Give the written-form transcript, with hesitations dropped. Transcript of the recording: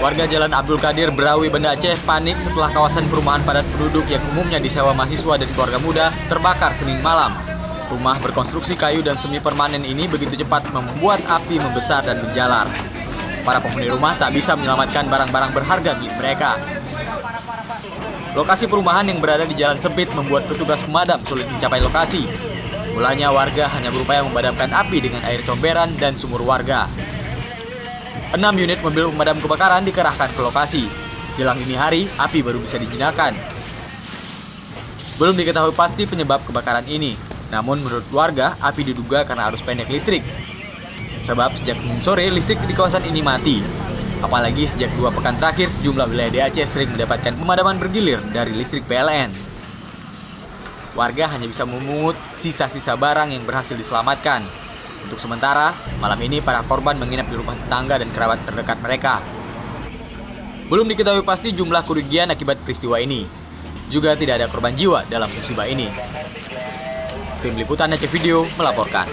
Warga Jalan Abdul Qadir, Berawi, Banda Aceh panik setelah kawasan perumahan padat penduduk yang umumnya disewa mahasiswa dan keluarga muda terbakar Senin malam. Rumah berkonstruksi kayu dan semi permanen ini begitu cepat membuat api membesar dan menjalar. Para penghuni rumah tak bisa menyelamatkan barang-barang berharga milik mereka. Lokasi perumahan yang berada di jalan sempit membuat petugas pemadam sulit mencapai lokasi. Mulanya warga hanya berupaya memadamkan api dengan air comberan dan sumur warga. 6 unit mobil pemadam kebakaran dikerahkan ke lokasi. Jelang dini hari, api baru bisa dijinakan. Belum diketahui pasti penyebab kebakaran ini. Namun menurut warga, api diduga karena arus pendek listrik. Sebab sejak Senin sore, listrik di kawasan ini mati. Apalagi sejak 2 pekan terakhir, sejumlah wilayah di Aceh sering mendapatkan pemadaman bergilir dari listrik PLN. Warga hanya bisa memungut sisa-sisa barang yang berhasil diselamatkan. Untuk sementara, malam ini para korban menginap di rumah tetangga dan kerabat terdekat mereka. Belum diketahui pasti jumlah kerugian akibat peristiwa ini. Juga tidak ada korban jiwa dalam musibah ini. Tim Liputan Aceh Video melaporkan.